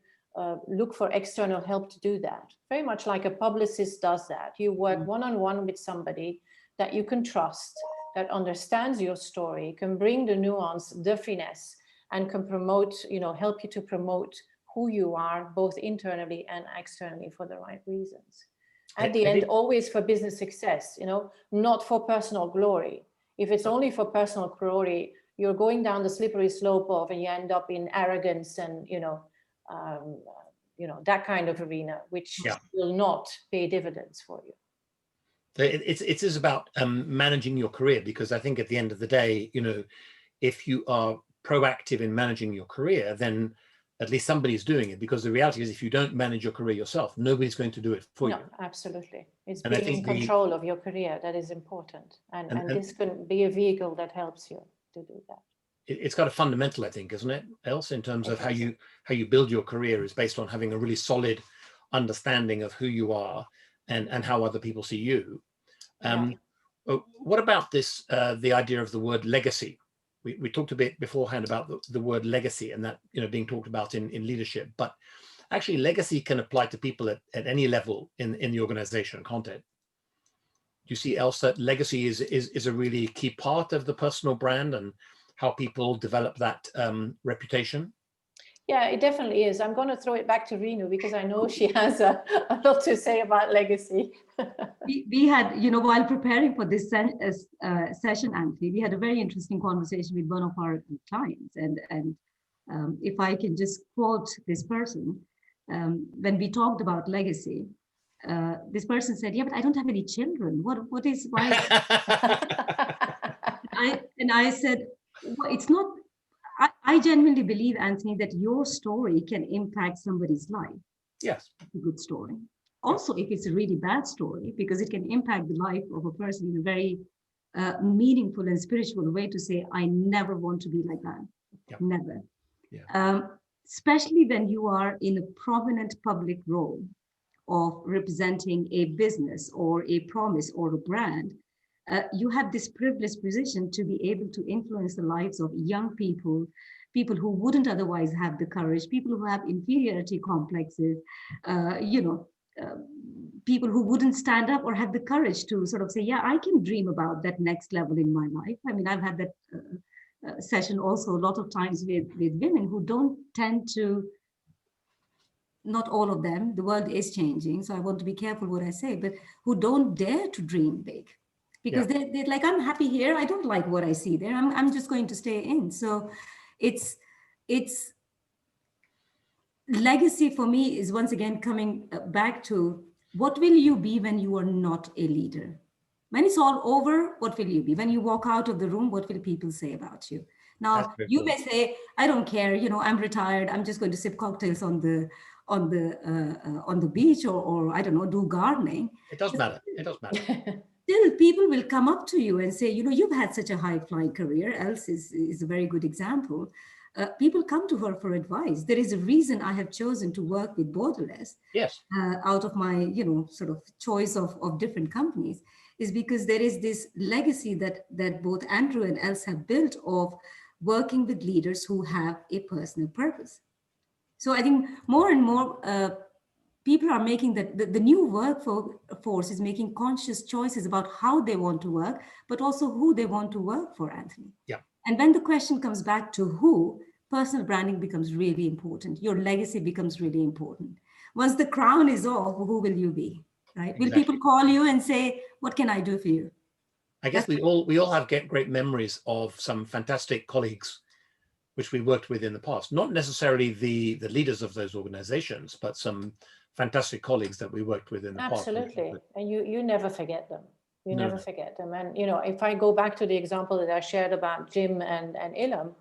look for external help to do that. Very much like a publicist does that. You work one-on-one with somebody that you can trust, that understands your story, can bring the nuance, the finesse, and can promote, you know, help you to promote who you are, both internally and externally, for the right reasons. At the end, always for business success, you know, not for personal glory. If it's only for personal glory, you're going down the slippery slope of, and you end up in arrogance and, you know, that kind of arena, which will not pay dividends for you. It is about managing your career, because I think at the end of the day, you know, if you are proactive in managing your career, then at least somebody's doing it, because the reality is if you don't manage your career yourself, nobody's going to do it for you. No, absolutely. It's being in control of your career that is important. And this can be a vehicle that helps you to do that. It's got a fundamental, I think, isn't it, Else, in terms of how you build your career is based on having a really solid understanding of who you are and how other people see you. What about this, the idea of the word legacy? We talked a bit beforehand about the word legacy and that, you know, being talked about in leadership, but actually legacy can apply to people at any level in the organization, can't it? you see, else that legacy is a really key part of the personal brand and how people develop that reputation? Yeah, it definitely is. I'm going to throw it back to Renu because I know she has a lot to say about legacy. We had, while preparing for this session, Anthony, we had a very interesting conversation with one of our clients. And if I can just quote this person, when we talked about legacy, this person said, "Yeah, but I don't have any children. Why?" I said, well, it's not. I genuinely believe, Anthony, that your story can impact somebody's life. Yes. A good story. Also, if it's a really bad story, because it can impact the life of a person in a very meaningful and spiritual way, to say, I never want to be like that. Yep. Never. Yeah. Especially when you are in a prominent public role of representing a business or a promise or a brand. You have this privileged position to be able to influence the lives of young people, people who wouldn't otherwise have the courage, people who have inferiority complexes, people who wouldn't stand up or have the courage to sort of say, yeah, I can dream about that next level in my life. I mean, I've had that session also a lot of times with women who don't tend to, not all of them, the world is changing, so I want to be careful what I say, but who don't dare to dream big. Because they're like, I'm happy here. I don't like what I see there. I'm just going to stay in. So it's legacy for me is once again coming back to what will you be when you are not a leader? When it's all over, what will you be? When you walk out of the room, what will people say about you? Now, you may say, I don't care, I'm retired. I'm just going to sip cocktails on the beach or I don't know, do gardening. It does matter. It does matter. Still, people will come up to you and say, you've had such a high-flying career. Else is a very good example. People come to her for advice. There is a reason I have chosen to work with Borderless. Yes. Out of my, sort of choice of different companies, is because there is this legacy that both Andrew and Else have built of working with leaders who have a personal purpose. So I think more and more people are making that the new workforce is making conscious choices about how they want to work, but also who they want to work for, Anthony. Yeah. And when the question comes back to who, personal branding becomes really important. Your legacy becomes really important. Once the crown is off, who will you be, right? Exactly. Will people call you and say, what can I do for you? I guess we all have great memories of some fantastic colleagues which we worked with in the past. Not necessarily the leaders of those organizations, but some fantastic colleagues that we worked with in the past. Absolutely. And you never forget them. You never forget them. And, if I go back to the example that I shared about Jim and Ilham,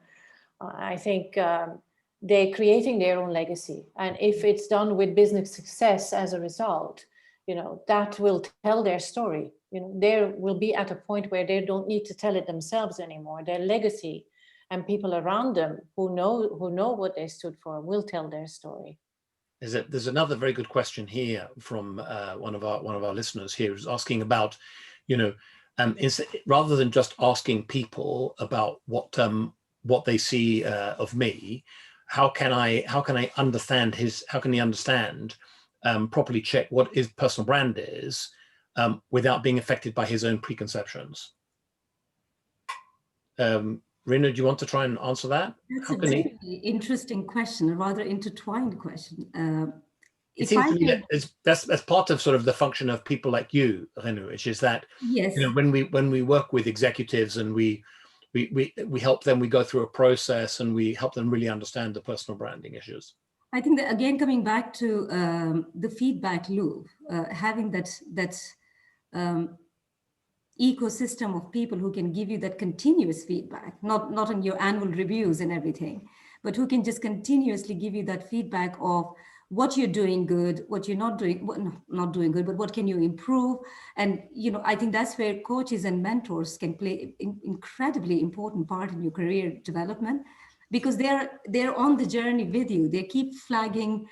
I think they're creating their own legacy. And if it's done with business success as a result, that will tell their story. They will be at a point where they don't need to tell it themselves anymore. Their legacy and people around them who know what they stood for will tell their story. There's another very good question here from one of our listeners here, who's asking about, rather than just asking people about what they see of me, how can he understand properly check what his personal brand is without being affected by his own preconceptions? Renu, do you want to try and answer that? That's a very interesting question, a rather intertwined question. It seems to me that's part of sort of the function of people like you, Renu, which is that, yes, when we work with executives and we help them, we go through a process and we help them really understand the personal branding issues. I think that, again, coming back to the feedback loop, having that ecosystem of people who can give you that continuous feedback, not on your annual reviews and everything, but who can just continuously give you that feedback of what you're doing good, what you're not doing, not doing good, but what can you improve? And, I think that's where coaches and mentors can play an incredibly important part in your career development, because they're on the journey with you. They keep flagging,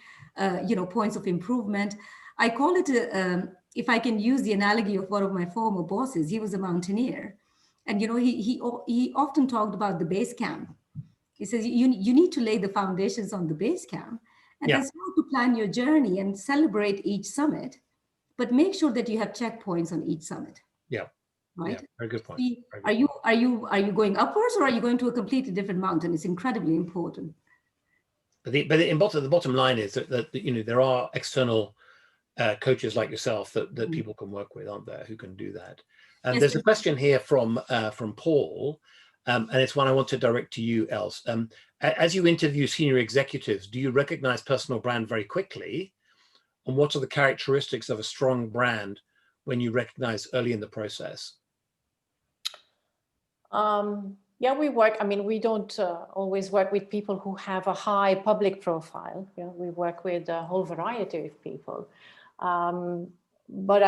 points of improvement. I call it if I can use the analogy of one of my former bosses, he was a mountaineer. And, he often talked about the base camp. He says, you need to lay the foundations on the base camp and then start to plan your journey and celebrate each summit, but make sure that you have checkpoints on each summit. Yeah. Right? Yeah, very good point. See, Very are good. you going upwards, or are you going to a completely different mountain? It's incredibly important. But the bottom line is that you know, there are external coaches like yourself that people can work with, aren't there, who can do that. Yes, There's a question here from Paul, and it's one I want to direct to you, Els. As you interview senior executives, do you recognize personal brand very quickly? And what are the characteristics of a strong brand when you recognize early in the process? Yeah, we work. I mean, we don't always work with people who have a high public profile. You know, we work with a whole variety of people. But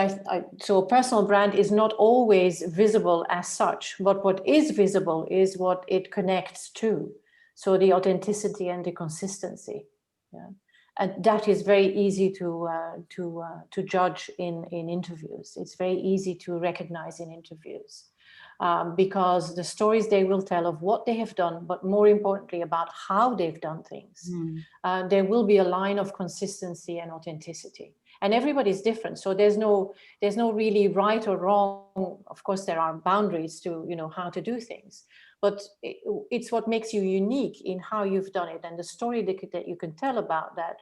so personal brand is not always visible as such, but what is visible is what it connects to. So the authenticity and the consistency. Yeah. And that is very easy to judge in interviews. It's very easy to recognize in interviews. Because the stories they will tell of what they have done, but more importantly about how they've done things, there will be a line of consistency and authenticity. And everybody's different, so there's no really right or wrong. Of course, there are boundaries to, you know, how to do things, but it's what makes you unique in how you've done it, and the story that you can tell about that,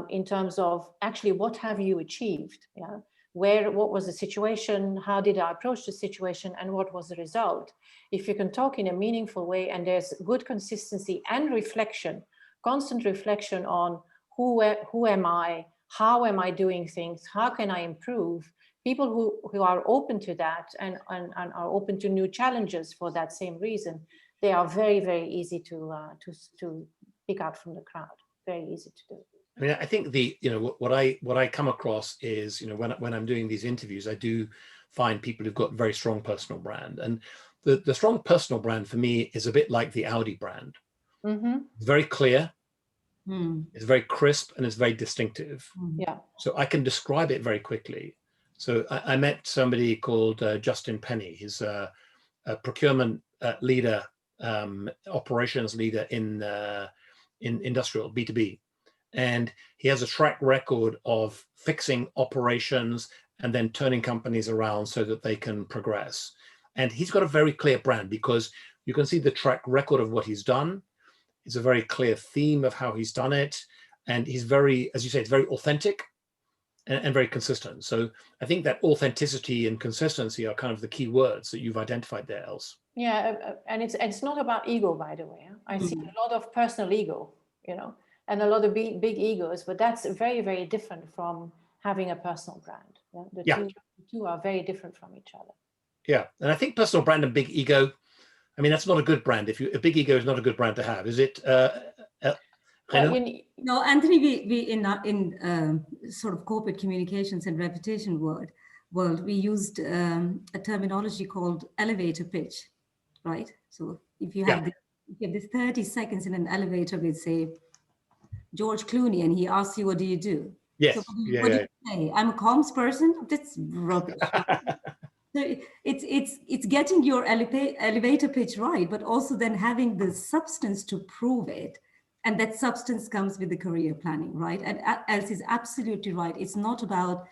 in terms of actually what have you achieved. Yeah. What was the situation, how did I approach the situation, and what was the result? If you can talk in a meaningful way and there's good consistency and reflection, constant reflection on who am I, how am I doing things, how can I improve, people who are open to that and are open to new challenges for that same reason, they are very, very easy to pick out from the crowd, very easy to do. I mean, I think you know, what I come across is, you know, when I'm doing these interviews, I do find people who've got very strong personal brand, and the strong personal brand for me is a bit like the Audi brand. It's very clear, it's very crisp, and it's very distinctive. Yeah. So I can describe it very quickly. So I met somebody called Justin Penny. He's a procurement leader, operations leader in industrial B2B. And he has a track record of fixing operations and then turning companies around so that they can progress. And he's got a very clear brand because you can see the track record of what he's done. It's a very clear theme of how he's done it. And he's very, as you say, it's very authentic and very consistent. So I think that authenticity and consistency are kind of the key words that you've identified there, Els. Yeah, and it's not about ego, by the way. I see a lot of personal ego, you know, and a lot of big egos, but that's very, very different from having a personal brand. Yeah? The two are very different from each other. Yeah, and I think personal brand and big ego, I mean, that's not a good brand. A big ego is not a good brand to have, is it? No, Anthony, we in sort of corporate communications and reputation world, we used a terminology called elevator pitch, right? So if you have this 30 seconds in an elevator with, say, George Clooney, and he asks you, what do you do? Yes. So what do you say? I'm a comms person? That's rubbish. So it's getting your elevator pitch right, but also then having the substance to prove it. And that substance comes with the career planning, right? And Els is absolutely right. It's not about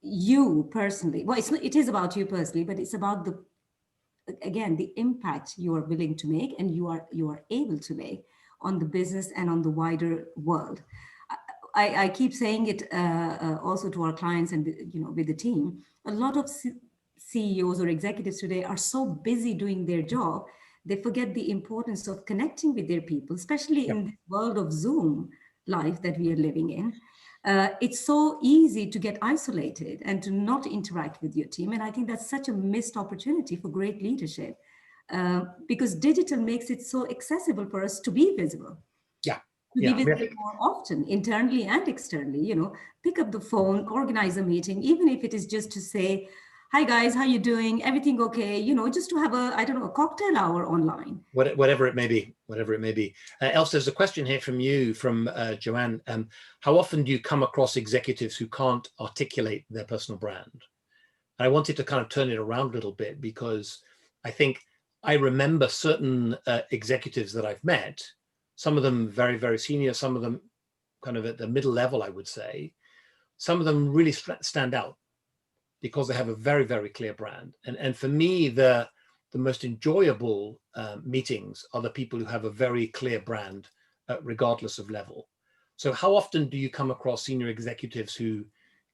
you personally. Well, it is about you personally, but it's about the impact you are willing to make and you are able to make on the business and on the wider world. I keep saying it also to our clients and, you know, with the team. A lot of CEOs or executives today are so busy doing their job, they forget the importance of connecting with their people, especially in this world of Zoom life that we are living in. It's so easy to get isolated and to not interact with your team. And I think that's such a missed opportunity for great leadership, because digital makes it so accessible for us to be visible. To be visible more often, internally and externally, you know, pick up the phone, organize a meeting, even if it is just to say, hi guys, how you doing? Everything okay? You know, just to have a cocktail hour online. Whatever it may be, Els, there's a question here from you, from Joanne. How often do you come across executives who can't articulate their personal brand? And I wanted to kind of turn it around a little bit, because I think I remember certain executives that I've met, some of them very, very senior, some of them kind of at the middle level, I would say. Some of them really stand out. because they have a very, very clear brand. And for me, the most enjoyable meetings are the people who have a very clear brand, regardless of level. So how often do you come across senior executives who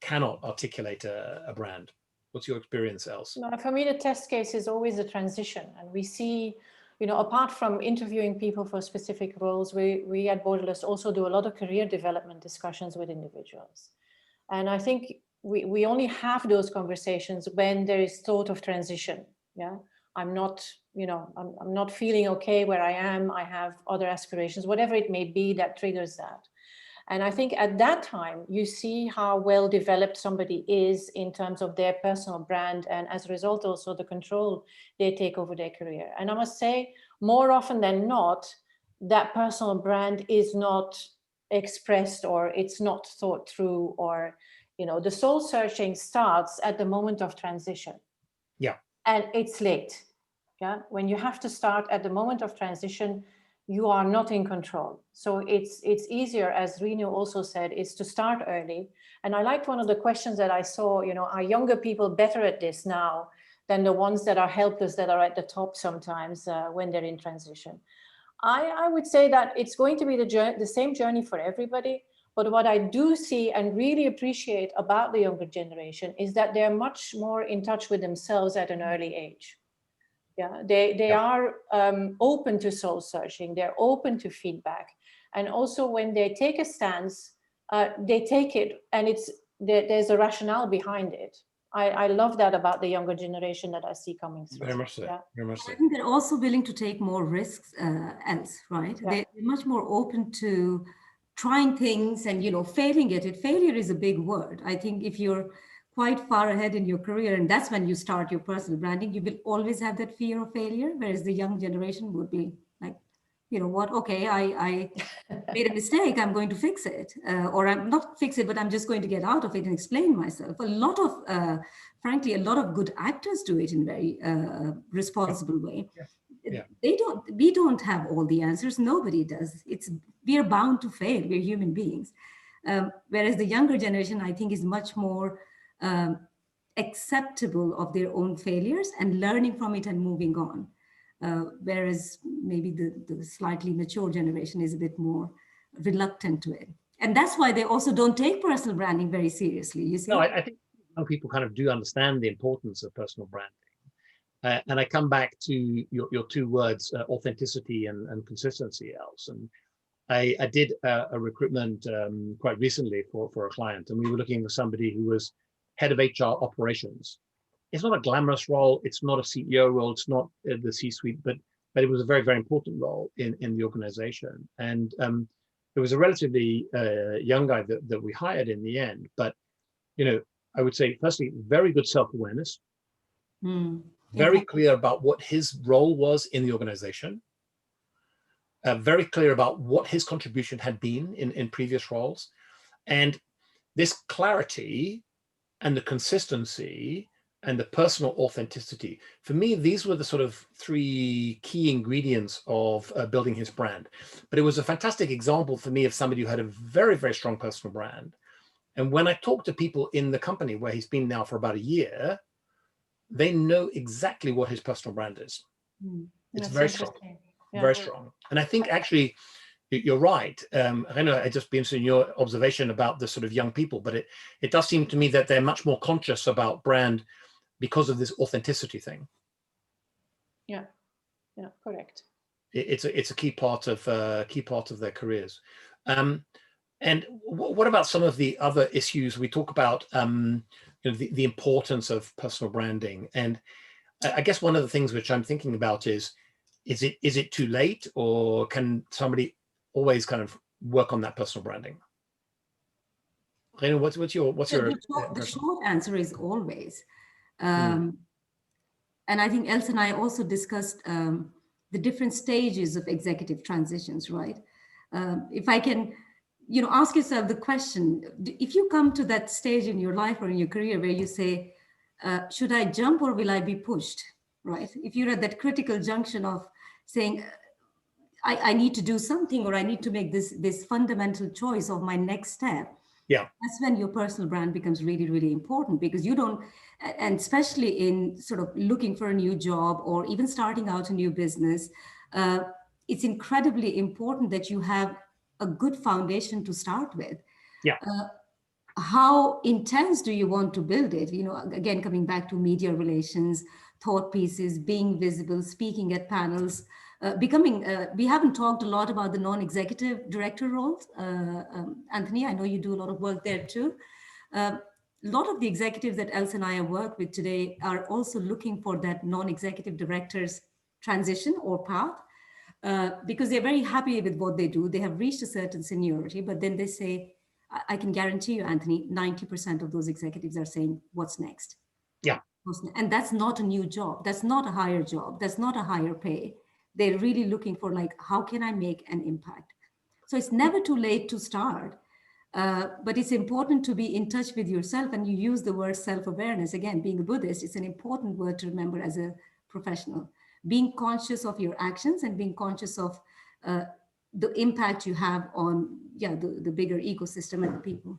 cannot articulate a brand? What's your experience, Els? No, for me, the test case is always a transition. And we see, apart from interviewing people for specific roles, we at Borderless also do a lot of career development discussions with individuals. And I think we only have those conversations when there is thought of transition. Yeah, I'm not feeling okay where I am. I have other aspirations, whatever it may be that triggers that. And I think at that time, you see how well developed somebody is in terms of their personal brand, and as a result, also the control they take over their career. And I must say, more often than not, that personal brand is not expressed, or it's not thought through, or, the soul searching starts at the moment of transition. Yeah. And it's late. Yeah. When you have to start at the moment of transition, you are not in control. So it's easier, as Renu also said, is to start early. And I liked one of the questions that I saw, are younger people better at this now than the ones that are helpless, that are at the top sometimes when they're in transition? I would say that it's going to be the same journey for everybody. But what I do see and really appreciate about the younger generation is that they're much more in touch with themselves at an early age. Yeah, they are open to soul searching. They're open to feedback, and also when they take a stance, they take it, and there's a rationale behind it. I love that about the younger generation that I see coming through. Very much so. Yeah. Very much so. I think they're also willing to take more risks, else, right? Yeah. They're much more open to trying things and failing at it. Failure is a big word. I think if you're quite far ahead in your career, and that's when you start your personal branding, you will always have that fear of failure, whereas the young generation would be like, what, okay, I made a mistake, I'm going to fix it, or I'm not fix it, but I'm just going to get out of it and explain myself. Frankly, a lot of good actors do it in a very responsible way. Yeah. We don't have all the answers. Nobody does. We are bound to fail. We're human beings. Whereas the younger generation, I think, is much more acceptable of their own failures and learning from it and moving on. Whereas maybe the slightly mature generation is a bit more reluctant to it. And that's why they also don't take personal branding very seriously, you see? No, I think young people kind of do understand the importance of personal branding. And I come back to your two words, authenticity and consistency, Els. And I did a recruitment quite recently for a client, and we were looking for somebody who was head of HR operations. It's not a glamorous role. It's not a CEO role. It's not the C-suite, but it was a very, very important role in the organization. And it was a relatively young guy that we hired in the end. But, I would say, firstly, very good self-awareness, very clear about what his role was in the organization, very clear about what his contribution had been in previous roles. And this clarity and the consistency and the personal authenticity, for me, these were the sort of three key ingredients of building his brand. But it was a fantastic example for me of somebody who had a very, very strong personal brand. And when I talk to people in the company where he's been now for about a year, they know exactly what his personal brand is. It's very strong, very strong. And I think actually, you're right. Renu, I'd just be interested in your observation about the sort of young people, but it does seem to me that they're much more conscious about brand because of this authenticity thing. Yeah, correct. It's a key part of their careers. And what about some of the other issues we talk about? The importance of personal branding, and I guess one of the things which I'm thinking about is it too late, or can somebody always kind of work on that personal branding? Renu, what's your the short answer is always. And I think Els and I also discussed the different stages of executive transitions, right? If I can, ask yourself the question, if you come to that stage in your life or in your career where you say, should I jump or will I be pushed, right? If you're at that critical junction of saying, I need to do something, or I need to make this fundamental choice of my next step, Yeah. That's when your personal brand becomes really, really important, because you don't, and especially in sort of looking for a new job or even starting out a new business, uh, it's incredibly important that you have a good foundation to start with. Yeah. How intense do you want to build it? You know, again, coming back to media relations, thought pieces, being visible, speaking at panels, we haven't talked a lot about the non-executive director roles. Anthony, I know you do a lot of work there too. A lot of the executives that Else and I have worked with today are also looking for that non-executive director's transition or path, because they're very happy with what they do. They have reached a certain seniority, but then they say, I can guarantee you, Anthony, 90% of those executives are saying, what's next? Yeah. And that's not a new job. That's not a higher job. That's not a higher pay. They're really looking for, like, how can I make an impact? So it's never too late to start. But it's important to be in touch with yourself. And you use the word self-awareness. Again, being a Buddhist, it's an important word to remember as a professional. Being conscious of your actions and being conscious of the impact you have on the bigger ecosystem and the people.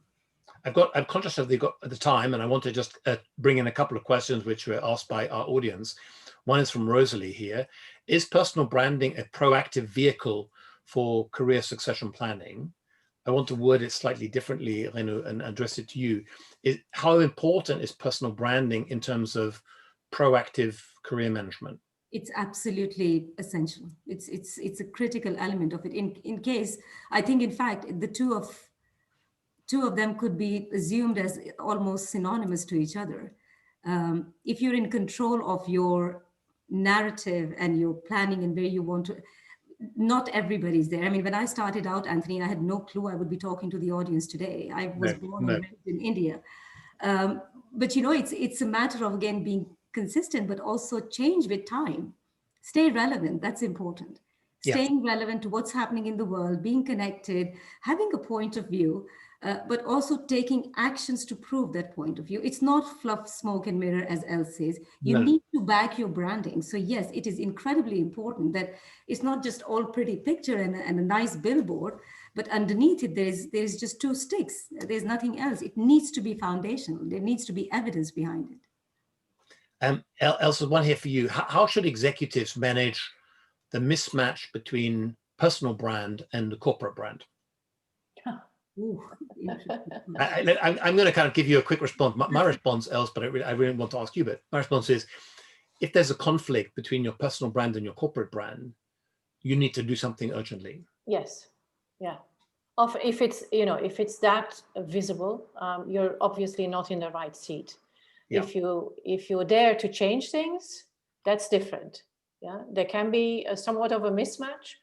I'm conscious of the time, and I want to just bring in a couple of questions which were asked by our audience. One is from Rosalie here. Is personal branding a proactive vehicle for career succession planning? I want to word it slightly differently, Renu, and address it to you. How important is personal branding in terms of proactive career management? It's absolutely essential. It's a critical element of it. In case, I think, in fact, the two of them could be assumed as almost synonymous to each other. If you're in control of your narrative and your planning and where you want to, not everybody's there. I mean, when I started out, Anthony, I had no clue I would be talking to the audience today. I was born and raised in India. But, you know, it's a matter of, again, being consistent, but also change with time. Stay relevant. That's important. Staying relevant to what's happening in the world, being connected, having a point of view, but also taking actions to prove that point of view. It's not fluff, smoke, and mirror, as Elle says. You need to back your branding. So yes, it is incredibly important that it's not just all pretty picture and a nice billboard, but underneath it, there's just two sticks. There's nothing else. It needs to be foundational. There needs to be evidence behind it. Elsa, one here for you. How should executives manage the mismatch between personal brand and the corporate brand? Ooh, I'm going to kind of give you a quick response. My response, Els, but I really want to ask you, but my response is, if there's a conflict between your personal brand and your corporate brand, you need to do something urgently. Yes. Yeah. If it's that visible, you're obviously not in the right seat. Yeah. If you're there to change things, that's different. Yeah, there can be somewhat of a mismatch,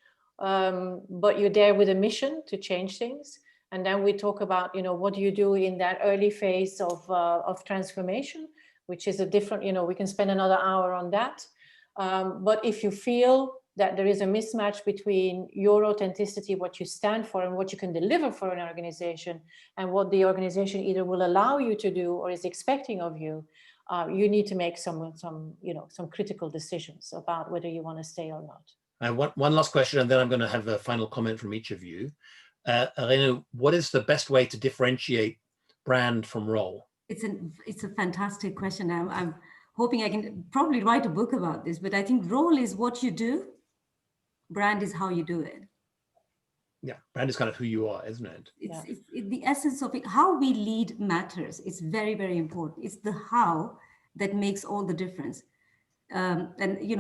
but you're there with a mission to change things. And then we talk about, what do you do in that early phase of transformation, which is a different, we can spend another hour on that. But if you feel that there is a mismatch between your authenticity, what you stand for, and what you can deliver for an organization, and what the organization either will allow you to do or is expecting of you, you need to make some critical decisions about whether you want to stay or not. One last question, and then I'm going to have a final comment from each of you. Renu, what is the best way to differentiate brand from role? It's a fantastic question. I'm hoping I can probably write a book about this, but I think role is what you do. Brand is how you do it. Yeah, brand is kind of who you are, isn't it? It's the essence of it. How we lead matters. It's very, very important. It's the how that makes all the difference. And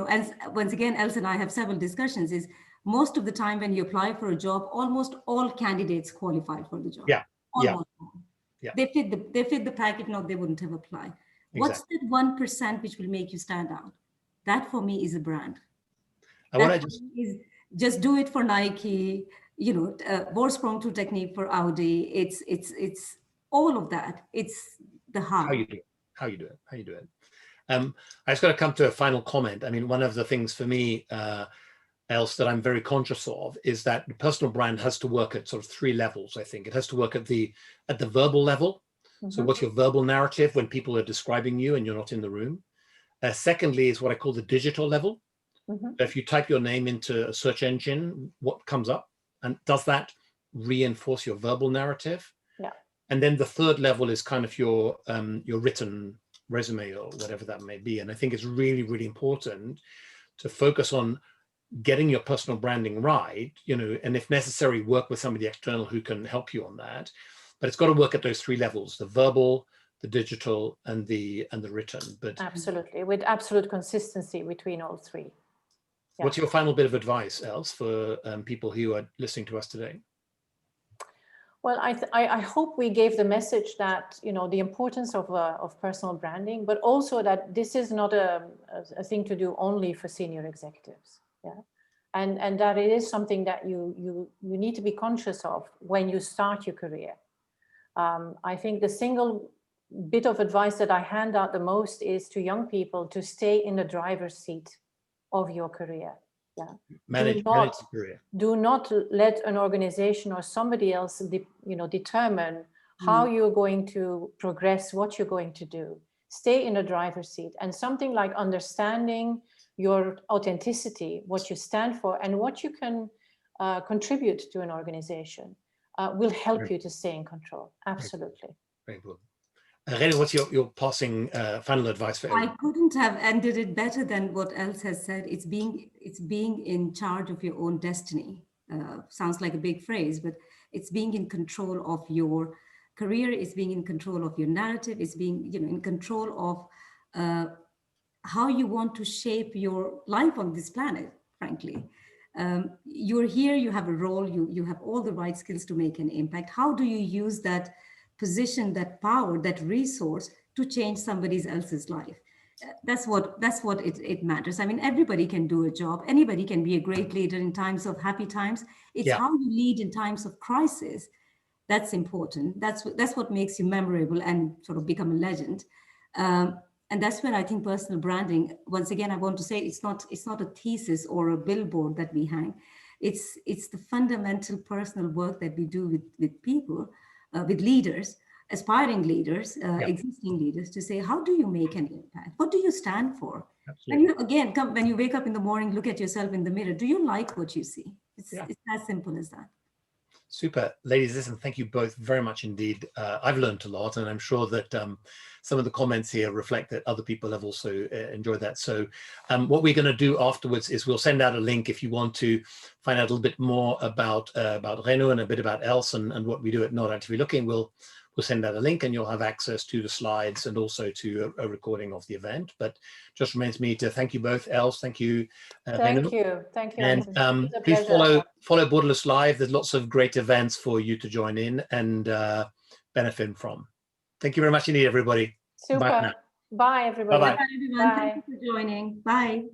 as once again, Else and I have several discussions, is most of the time when you apply for a job, almost all candidates qualified for the job. Yeah. Almost all. Yeah. They fit the package. No, they wouldn't have applied. Exactly. What's that 1% which will make you stand out? That for me is a brand. I want to just do it for Nike, Vorsprung to technique for Audi. It's all of that. It's the how. How you do it. I just got to come to a final comment. I mean, one of the things for me, else that I'm very conscious of, is that the personal brand has to work at sort of 3 levels. I think it has to work at the verbal level. Mm-hmm. So what's your verbal narrative when people are describing you and you're not in the room? Secondly is what I call the digital level. Mm-hmm. If you type your name into a search engine, what comes up? And does that reinforce your verbal narrative? Yeah. And then the third level is kind of your written resume or whatever that may be. And I think it's really, really important to focus on getting your personal branding right, and if necessary, work with somebody external who can help you on that. But it's got to work at those three levels: the verbal, the digital, and the written. But absolutely, with absolute consistency between all three. Yeah. What's your final bit of advice, Els, for people who are listening to us today? Well, I hope we gave the message that, the importance of personal branding, but also that this is not a thing to do only for senior executives. Yeah. And that it is something that you need to be conscious of when you start your career. I think the single bit of advice that I hand out the most is to young people to stay in the driver's seat of your career. Yeah. Manage the career. Do not let an organization or somebody else, determine how you're going to progress, what you're going to do. Stay in the driver's seat, and something like understanding your authenticity, what you stand for, and what you can contribute to an organization will help you to stay in control. Absolutely. Very good. Renu, what's your passing final advice for everyone? I couldn't have ended it better than what Els has said. It's being in charge of your own destiny. Sounds like a big phrase, but it's being in control of your career. It's being in control of your narrative. It's being, in control of how you want to shape your life on this planet, frankly. You're here, you have a role, you have all the right skills to make an impact. How do you use that position, that power, that resource to change somebody else's life? That's what it matters. I mean, everybody can do a job. Anybody can be a great leader in times of happy times. It's how you lead in times of crisis. That's important. That's what makes you memorable and sort of become a legend. And that's where I think personal branding, once again, I want to say it's not a thesis or a billboard that we hang. It's the fundamental personal work that we do with people, with leaders, aspiring leaders, existing leaders, to say, how do you make an impact? What do you stand for? Absolutely. And again, when you wake up in the morning, look at yourself in the mirror. Do you like what you see? It's as simple as that. Super. Ladies, listen, thank you both very much indeed. I've learned a lot, and I'm sure that some of the comments here reflect that other people have also enjoyed that. So what we're going to do afterwards is we'll send out a link if you want to find out a little bit more about Renu and a bit about Els and what we do at Not Actively Looking. We'll send out a link, and you'll have access to the slides and also to a recording of the event. But just remains me to thank you both. Els, thank you. Thank Renu. you. Thank you. And please follow Borderless Live. There's lots of great events for you to join in and benefit from. Thank you very much indeed, everybody. Super. Bye for now. Bye, everybody. Bye-bye. Bye, everyone. Thank you for joining. Bye.